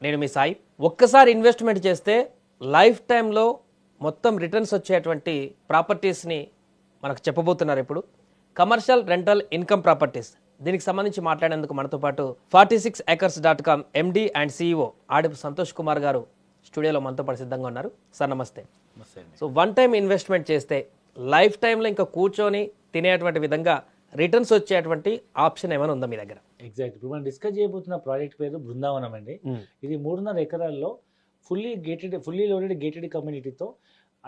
నేను మీ సాయి. ఒక్కసారి ఇన్వెస్ట్మెంట్ చేస్తే లైఫ్ టైంలో మొత్తం రిటర్న్స్ వచ్చేటువంటి ప్రాపర్టీస్ని మనకు చెప్పబోతున్నారు ఇప్పుడు. కమర్షియల్ రెంటల్ ఇన్కమ్ ప్రాపర్టీస్, దీనికి సంబంధించి మాట్లాడేందుకు మనతో పాటు 46acres.com MD and CEO ఆడిపు Santosh Kumar గారు స్టూడియోలో మనతో పాటు సిద్ధంగా ఉన్నారు. సార్ నమస్తే. సో వన్ టైం ఇన్వెస్ట్మెంట్ చేస్తే లైఫ్ టైంలో ఇంకా కూర్చొని తినేటువంటి విధంగా రిటర్న్స్ వచ్చేటువంటి ఆప్షన్ ఏమైనా ఉందా మీ దగ్గర? ఎగ్జాక్ట్. ఇప్పుడు మనం డిస్కస్ చేయబోతున్న ప్రాజెక్ట్ పేరు బృందావనం అండి. ఇది 3.5 ఎకరాల్లో ఫుల్లీ లోడెడ్ గేటెడ్ కమ్యూనిటీతో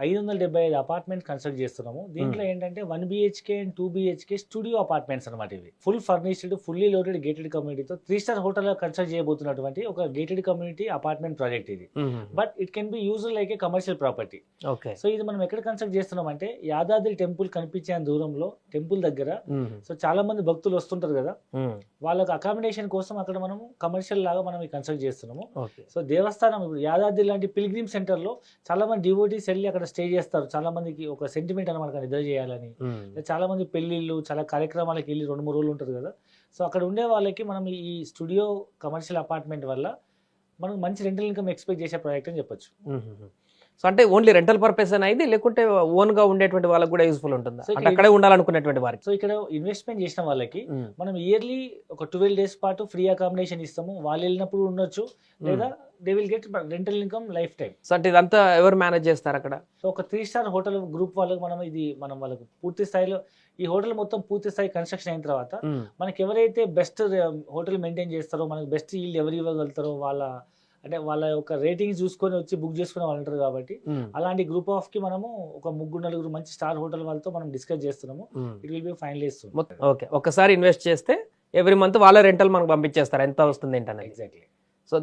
575 అపార్ట్మెంట్ కన్స్ట్రక్ట్ చేస్తున్నాము. దీంట్లో ఏంటంటే 1 BHK and 2 BHK studio apartments అనమాట. ఇవి full furnished fully loaded gated కమ్యూనిటీతో 3 స్టార్ హోటల్ కన్స్ట్రక్ట్ చేయబోతున్నటువంటి ఒక గేటెడ్ కమ్యూనిటీ అపార్ట్మెంట్ ప్రాజెక్ట్ ఇది. But it can be used like a commercial property. So ఇది మనం ఎక్కడ కన్స్ట్రక్ట్ చేస్తున్నాం అంటే యాదాద్రి టెంపుల్ కనిపించే దూరంలో టెంపుల్ దగ్గర. సో చాలా మంది భక్తులు వస్తుంటారు కదా, వాళ్ళకి అకామిడేషన్ కోసం అక్కడ మనము కమర్షియల్ లాగా మనం కన్స్ట్రక్ట్ చేస్తున్నాము. సో దేవస్థానం ఇప్పుడు యాదాద్రి లాంటి పిల్గ్రిమ్ సెంటర్ లో చాలా మంది డివోటీస్ వెళ్ళి అక్కడ స్టే చేస్తారు. చాలా మందికి ఒక సెంటిమెంట్ అనమాట నిద్ర చేయాలని. చాలా మంది పెళ్లిళ్ళు చాలా కార్యక్రమాలకు వెళ్ళి 2-3 రోజులు ఉంటారు కదా. సో అక్కడ ఉండే వాళ్ళకి మనం ఈ స్టూడియో కమర్షియల్ అపార్ట్మెంట్ వల్ల మనం మంచి రెంటల్ ఇన్కమ్ ఎక్స్పెక్ట్ చేసే ప్రాజెక్ట్ అని చెప్పొచ్చు. సో అంటే ఓన్లీ రెంటల్ పర్పస్ అని ఇది, లేకుంటే ఓన్ గా ఉండేటువంటి వాళ్ళకి కూడా యూస్ఫుల్ ఉంటుంది, అక్కడే ఉండాలనుకునేటువంటి వారికి? సో ఇక్కడ ఇన్వెస్ట్మెంట్ చేసిన వాళ్ళకి మనం ఇయర్లీ ఒక 12 days పాటు ఫ్రీ అకామిడేషన్ ఇస్తాము. వాళ్ళు వెళ్ళినప్పుడు ఉండొచ్చు, లేదా they will get rental income life time. So అంటే ఇదంతా ఎవరు మేనేజ్ చేస్తారు అక్కడ? సో ఒక 3 స్టార్ హోటల్ గ్రూప్ వాళ్ళకి మనం వాళ్ళకి పూర్తి స్థాయిలో ఈ హోటల్ మొత్తం పూర్తి స్థాయి కన్స్ట్రక్షన్ అయిన తర్వాత మనకి ఎవరైతే బెస్ట్ హోటల్ మెయింటైన్ చేస్తారో, మనకి బెస్ట్ ఈల్డ్ ఎవరు ఇవ్వగలుగుతారో వాళ్ళ యొక్క రేటింగ్స్ చూసుకొని వచ్చి బుక్ చేసుకునే వాళ్ళు ఉంటారు. కాబట్టి అలాంటి గ్రూప్ ఆఫ్ కి మనము ఒక 3-4 మంచి స్టార్ హోటల్ వాళ్ళతో మనం డిస్కస్ చేస్తున్నాము. It will be finalise. Okay, ఒకసారి ఇన్వెస్ట్ చేస్తే ఎవ్రీ మంత్ వాళ్ళ రెంటల్ మనకు పంపించేస్తారు, ఎంత వస్తుంది ఏంటనే. ఎగ్జాక్ట్లీ. సో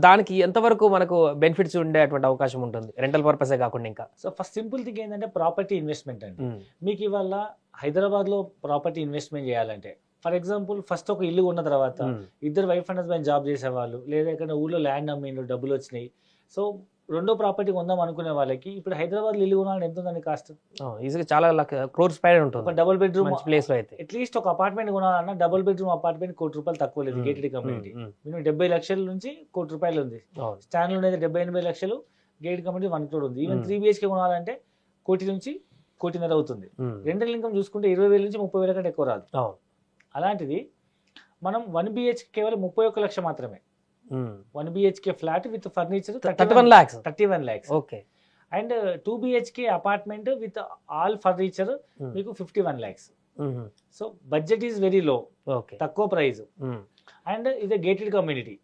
దానికి ఎంతవరకు మనకు బెనిఫిట్స్ ఉండేటువంటి అవకాశం ఉంటుంది రెంటల్ పర్పసే కాకుండా? ఇంకా సో ఫస్ట్ సింపుల్ థింగ్ ఏంటంటే ప్రాపర్టీ ఇన్వెస్ట్మెంట్ అండి. మీకు ఇవాళ హైదరాబాద్ లో ప్రాపర్టీ ఇన్వెస్ట్మెంట్ చేయాలంటే, ఫర్ ఎగ్జాంపుల్ ఫస్ట్ ఒక ఇల్లు ఉన్న తర్వాత ఇద్దరు వైఫ్ అండ్ హస్బెండ్ జాబ్ చేసేవాళ్ళు, లేదా ఇక్కడ ఊళ్ళో ల్యాండ్ అమ్మిండ్రు, డబ్బులు వచ్చినాయి. సో రెండో ప్రాపర్టీ కొందాం అనుకునే వాళ్ళకి ఇప్పుడు హైదరాబాద్ ఇల్లు కొనాలని ఎంత ఉందండి కాస్ట్? ఈజీగా చాలా crores పైన ఉంటుంది. ఒక డబుల్ బెడ్రూమ్ ప్లేస్ లో అయితే అట్లీస్ట్ ఒక అపార్ట్మెంట్ కొనాలన్నా డబుల్ బెడ్రూమ్ అపార్ట్మెంట్ ₹1,00,00,000 తక్కువ లేదు. గేటెడ్ కమ్యూనిటీ మినిమం 70 లక్షల నుంచి ₹1,00,00,000 ఉంది. స్టాండ్ లో 70-80 లక్షలు, గేటెడ్ కమ్యూనిటీ 1 crore ఉంది. ఈవెన్ 3 BHK కొనాలంటే 1 కోటి నుంచి 1.5 కోటి అవుతుంది. రెంటల్ ఇన్కమ్ చూసుకుంటే 20,000 నుంచి 30,000 కంటే ఎక్కువ రాదు. అలాంటిది మనం 1 BHK కేవలం 31 లక్ష మాత్రమే. 1 BHK flat with furniture 31 lakhs. Okay. And 2 BHK apartment with all furniture మీకు 51 lakhs. So budget is very low, తక్కువ ప్రైస్. అండ్ ఇది gated community,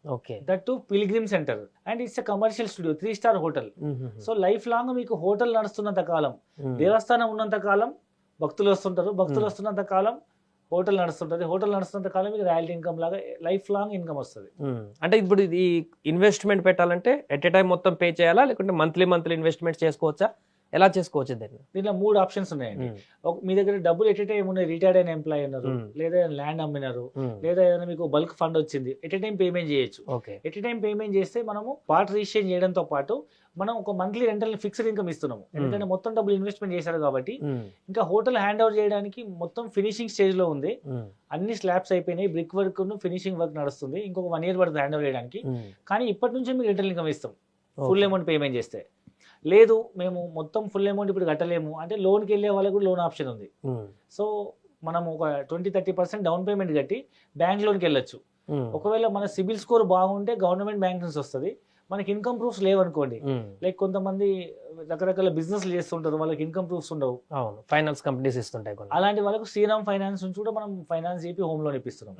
that to pilgrim centre, and it's commercial studio 3 star hotel. So life long మీకు hotel నడుస్తున్నంత కాలం, దేవస్థానం ఉన్నంత కాలం భక్తులు వస్తుంటారు, భక్తులు వస్తున్నంత కాలం hotel నడుస్తుంటది, hotel నడుస్తున్నంత కాలం మీకు royalty income లాగా లైఫ్ లాంగ్ ఇన్కమ్ వస్తుంది. అంటే ఇప్పుడు ఈ ఇన్వెస్ట్మెంట్ పెట్టాలంటే ఎట్ ఏ టైం మొత్తం పే చేయాలా, లేకుంటే మంత్లీ ఇన్వెస్ట్మెంట్ చేసుకోవచ్చా? ఎలా చేసుకోవచ్చు? దీంట్లో 3 ఆప్షన్స్ ఉన్నాయండి. మీ దగ్గర డబ్బులు ఎట్ ఏ టైం ఉన్నాయి, రిటైర్డ్ అయిన ఎంప్లాయీ ఉన్నారు, లేదా ల్యాండ్ అమ్మినారు, లేదా ఏదైనా మీకు బల్క్ ఫండ్ వచ్చింది, ఎట్ ఏ టైం పేమెంట్ చేయొచ్చు. ఎట్ ఏ టైం పేమెంట్ చేస్తే మనము పార్ట్ రిజిస్ట్రేషన్ చేయడంతో పాటు మనం ఒక మంత్లీ రెంటల్ ఫిక్స్డ్ ఇన్కమ్ ఇస్తున్నాము. ఎందుకంటే మొత్తం డబ్బులు ఇన్వెస్ట్మెంట్ చేశారు కాబట్టి. ఇంకా హోటల్ హ్యాండ్ ఓవర్ చేయడానికి మొత్తం ఫినిషింగ్ స్టేజ్ లో ఉంది, అన్ని స్లాబ్స్ అయిపోయినాయి, బ్రిక్ వర్క్ ఫినిషింగ్ వర్క్ నడుస్తుంది. ఇంకొక 1 year పడుతుంది హ్యాండ్ ఓవర్ చేయడానికి. కానీ ఇప్పటి నుంచే మీకు రెంటల్ ఇన్కమ్ ఇస్తాం ఫుల్ అమౌంట్ పేమెంట్ చేస్తే. లేదు మేము మొత్తం ఫుల్ అమౌంట్ ఇప్పుడు కట్టలేము అంటే లోన్కి వెళ్ళే వాళ్ళకి కూడా లోన్ ఆప్షన్ ఉంది. సో మనం ఒక 20-30% డౌన్ పేమెంట్ కట్టి బ్యాంక్ లోన్కి వెళ్ళొచ్చు. ఒకవేళ మన సిబిల్ స్కోర్ బాగుంటే గవర్నమెంట్ బ్యాంక్ నుంచి వస్తుంది. మనకి ఇన్కమ్ ప్రూఫ్స్ లేవనుకోండి, లైక్ కొంతమంది రకరకాల బిజినెస్ చేస్తుంటారు, వాళ్ళకి ఇన్కమ్ ప్రూఫ్స్ ఉండవు, ఫైనాన్స్ కంపెనీస్ ఇస్తుంటాయి. అలాంటి వాళ్ళకు శ్రీరామ్ ఫైనాన్స్ నుంచి కూడా మనం ఫైనాన్స్ చెప్పి హోమ్ లోన్ ఇప్పిస్తున్నాం.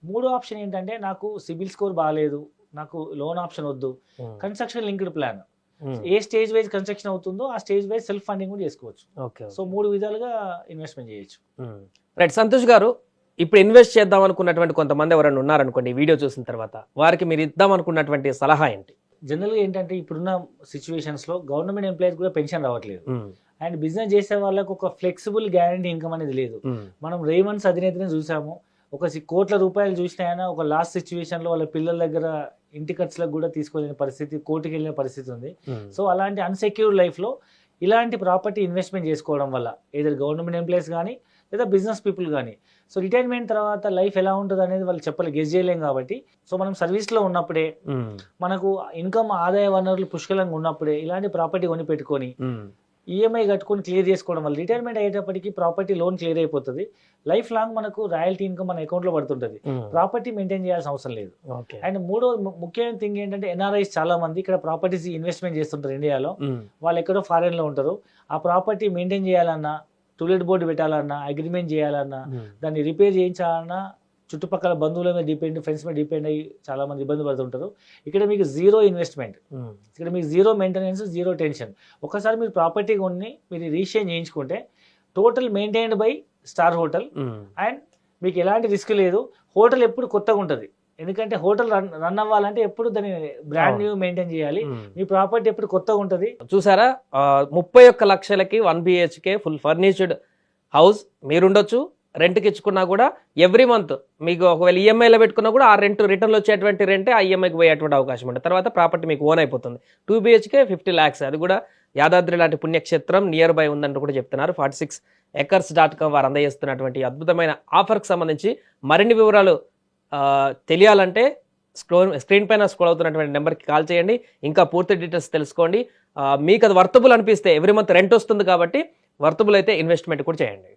3వ ఆప్షన్ ఏంటంటే నాకు సిబిల్ స్కోర్ బాగాలేదు, నాకు లోన్ ఆప్షన్ వద్దు, కన్స్ట్రక్షన్ లింక్డ్ ప్లాన్. ఏ స్టేజ్ వైజ్ కన్స్ట్రక్షన్ అవుతుందో ఆ స్టేజ్ వైజ్ సెల్ఫ్ ఫండింగ్ కూడా చేసుకోవచ్చు. సో 3 విధాలుగా ఇన్వెస్ట్మెంట్ చేయొచ్చు. రైట్. సంతోష్ గారు, ఇప్పుడు ఇన్వెస్ట్ చేద్దాం అనుకున్నటువంటి కొంతమంది ఎవరైనా ఉన్నారనుకోండి, వీడియో చూసిన తర్వాత వారికి మీరు ఇద్దాం అనుకున్నటువంటి సలహా ఏంటి? జనరల్ గా ఏంటంటే ఇప్పుడున్న సిచ్యువేషన్స్ లో గవర్నమెంట్ ఎంప్లాయీస్ కూడా పెన్షన్ రావట్లేదు, అండ్ బిజినెస్ చేసే వాళ్ళకు ఒక ఫ్లెక్సిబుల్ గ్యారంటీ ఇన్కమ్ అనేది లేదు. మనం రేమండ్స్ అధినేతనే చూసాము, ఒక ₹1 కోట్ల చూసినా ఒక లాస్ట్ సిచ్యువేషన్ లో వాళ్ళ పిల్లల దగ్గర ఇంటి ఖర్చులకు కూడా తీసుకోలేని పరిస్థితి, కోర్టుకి వెళ్ళిన పరిస్థితి ఉంది. సో అలాంటి అన్సెక్యూర్డ్ లైఫ్ లో ఇలాంటి ప్రాపర్టీ ఇన్వెస్ట్మెంట్ చేసుకోవడం వల్ల ఏదైనా గవర్నమెంట్ ఎంప్లాయీస్ కానీ లేదా బిజినెస్ పీపుల్ కానీ. సో రిటైర్మెంట్ తర్వాత లైఫ్ ఎలా ఉంటుంది అనేది వాళ్ళు చెప్పాలి, గెస్ చేయలేం కాబట్టి. సో మనం సర్వీస్లో ఉన్నప్పుడే, మనకు ఇన్కమ్ ఆదాయ వనరులు పుష్కలంగా ఉన్నప్పుడే ఇలాంటి ప్రాపర్టీ కొని పెట్టుకొని ఈఎంఐ కట్టుకొని క్లియర్ చేసుకోవడం వల్ల రిటైర్మెంట్ అయ్యేటప్పటికి ప్రాపర్టీ లోన్ క్లియర్ అయిపోతుంది. లైఫ్ లాంగ్ మనకు రాయల్టీ ఇన్కమ్ మన అకౌంట్లో పడుతుంటుంది. ప్రాపర్టీ మెయింటైన్ చేయాల్సిన అవసరం లేదు. అండ్ మూడో ముఖ్యమైన థింగ్ ఏంటంటే ఎన్ఆర్ఐస్ చాలా మంది ఇక్కడ ప్రాపర్టీస్ ఇన్వెస్ట్మెంట్ చేస్తుంటారు ఇండియాలో. వాళ్ళు ఎక్కడో ఫారెన్లో ఉంటారు. ఆ ప్రాపర్టీ మెయింటైన్ చేయాలన్నా, టూలెట్ బోర్డు పెట్టాలన్నా, అగ్రిమెంట్ చేయాలన్నా, దాన్ని రిపేర్ చేయించాలన్నా చుట్టుపక్కల బంధువుల మీద డిపెండ్, ఫ్రెండ్స్ మీద డిపెండ్ అయ్యి చాలా మంది ఇబ్బంది పడుతుంటారు. ఇక్కడ మీకు జీరో ఇన్వెస్ట్మెంట్, ఇక్కడ మీకు జీరో మెయింటెనెన్స్, జీరో టెన్షన్. ఒకసారి మీరు ప్రాపర్టీ కొని మీరు రిజిస్ట్రేషన్ చేయించుకుంటే total maintained by star hotel. And మీకు ఎలాంటి రిస్క్ లేదు. హోటల్ ఎప్పుడు కొత్తగా ఉంటుంది, ఎందుకంటే హోటల్ రన్ అవ్వాలంటే ఎప్పుడు దాన్ని బ్రాండ్ న్యూ మెయింటైన్ చేయాలి. మీ ప్రాపర్టీ ఎప్పుడు కొత్తగా ఉంటుంది. చూసారా, 31 లక్షలకి 1 BHK ఫుల్ ఫర్నిష్డ్ హౌస్ మీరుండొచ్చు. రెంట్కి ఇచ్చుకున్నా కూడా ఎవ్రీ మంత్ మీకు ఒకవేళ ఈఎంఐలో పెట్టుకున్నా కూడా ఆ రిటర్న్లో వచ్చేటువంటి రెంటే ఆ ఈఎంఐకి పోయేటువంటి అవకాశం ఉంటుంది. తర్వాత ప్రాపర్టీ మీకు ఓన్ అయిపోతుంది. 2 BHK 50 lakhs, అది కూడా యాదాద్రి లాంటి పుణ్యక్షేత్రం నియర్ బై ఉందంటూ కూడా చెప్తున్నారు. 46acres.com వారు అందజేస్తున్నటువంటి అద్భుతమైన ఆఫర్కి సంబంధించి మరిన్ని వివరాలు తెలియాలంటే స్క్రీన్ పైన స్క్రోల్ అవుతున్నటువంటి నెంబర్కి కాల్ చేయండి. ఇంకా పూర్తి డీటెయిల్స్ తెలుసుకోండి. మీకు అది వర్తబుల్ అనిపిస్తే ఎవ్రీ మంత్ రెంట్ వస్తుంది కాబట్టి వర్తబుల్ అయితే ఇన్వెస్ట్మెంట్ కూడా చేయండి.